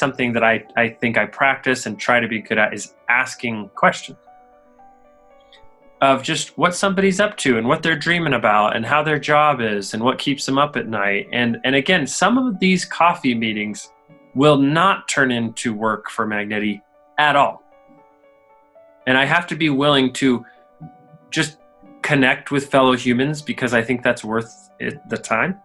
something that I think I practice and try to be good at is asking questions of just what somebody's up to and what they're dreaming about and how their job is and what keeps them up at night. And again, some of these coffee meetings will not turn into work for Magneti at all. And I have to be willing to just connect with fellow humans because I think that's worth the time.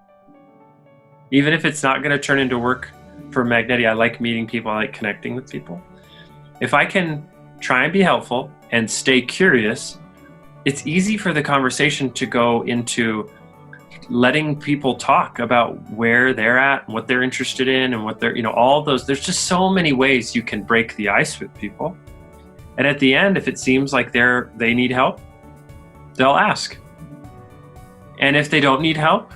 Even if it's not going to turn into work for Magneti, I like meeting people, I like connecting with people. If I can try and be helpful and stay curious, it's easy for the conversation to go into letting people talk about where they're at, what they're interested in, and what they're, all those. There's just so many ways you can break the ice with people. And at the end, if it seems like they need help, they'll ask. And if they don't need help,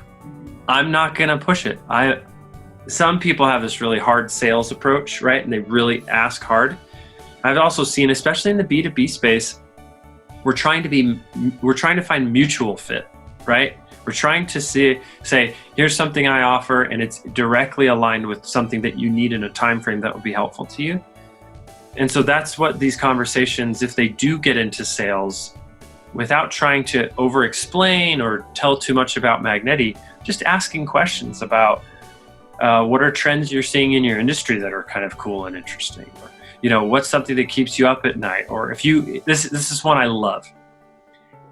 I'm not going to push it. Some people have this really hard sales approach, right? And they really ask hard. I've also seen, especially in the B2B space, we're trying to find mutual fit, right? We're trying to say, here's something I offer, and it's directly aligned with something that you need in a time frame that will be helpful to you. And so that's what these conversations, if they do get into sales, without trying to over-explain or tell too much about Magneti, just asking questions about what are trends you're seeing in your industry that are kind of cool and interesting, or what's something that keeps you up at night, or if this is one I love.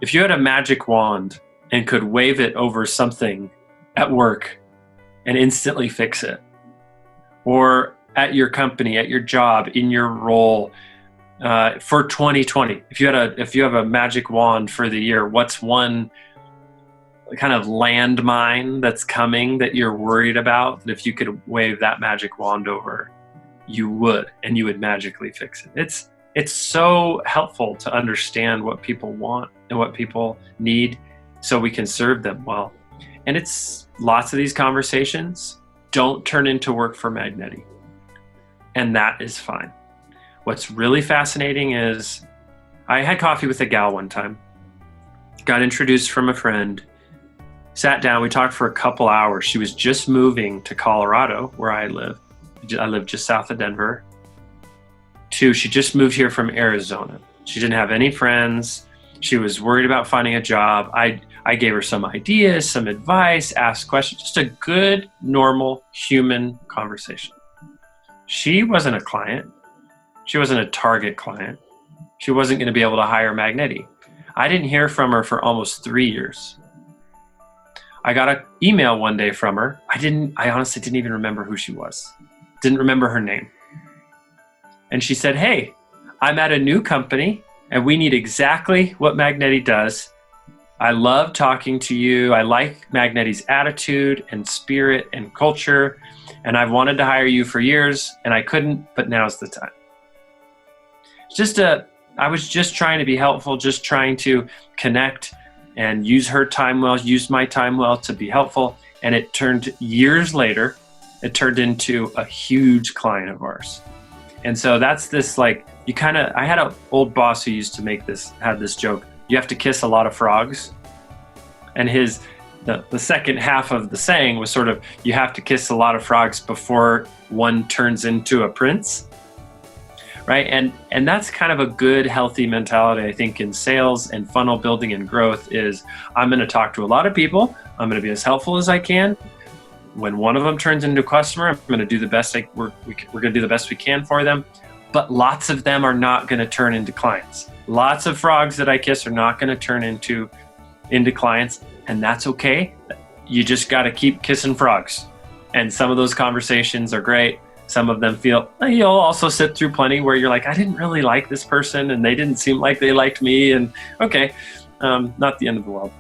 If you had a magic wand and could wave it over something at work and instantly fix it, or at your company, at your job, in your role, for 2020, if you have a magic wand for the year, what's one kind of landmine that's coming that you're worried about, that if you could wave that magic wand over, you would magically fix it? It's so helpful to understand what people want and what people need so we can serve them well. And it's lots of these conversations don't turn into work for Magneti. And that is fine. What's really fascinating is I had coffee with a gal one time, got introduced from a friend, sat down, we talked for a couple hours. She was just moving to Colorado, where I live. I live just south of Denver. She just moved here from Arizona. She didn't have any friends. She was worried about finding a job. I gave her some ideas, some advice, asked questions, just a good, normal human conversation. She wasn't a client. She wasn't a target client. She wasn't going to be able to hire Magneti. I didn't hear from her for almost 3 years. I got an email one day from her. I honestly didn't even remember who she was. Didn't remember her name. And she said, hey, I'm at a new company and we need exactly what Magneti does. I love talking to you. I like Magneti's attitude and spirit and culture. And I've wanted to hire you for years and I couldn't, but now's the time. I was just trying to be helpful, just trying to connect and use her time well, use my time well to be helpful. And it turned years later, it turned into a huge client of ours. And so that's this I had an old boss who used to had this joke, you have to kiss a lot of frogs. And the second half of the saying was sort of, you have to kiss a lot of frogs before one turns into a prince. Right? And that's kind of a good, healthy mentality, I think, in sales and funnel building and growth is I'm going to talk to a lot of people. I'm going to be as helpful as I can. When one of them turns into a customer, I'm going to do the best. We're going to do the best we can for them. But lots of them are not going to turn into clients. Lots of frogs that I kiss are not going to turn into clients. And that's okay. You just got to keep kissing frogs. And some of those conversations are great. Some of them you'll also sit through plenty where you're like, I didn't really like this person and they didn't seem like they liked me. And okay, not the end of the world.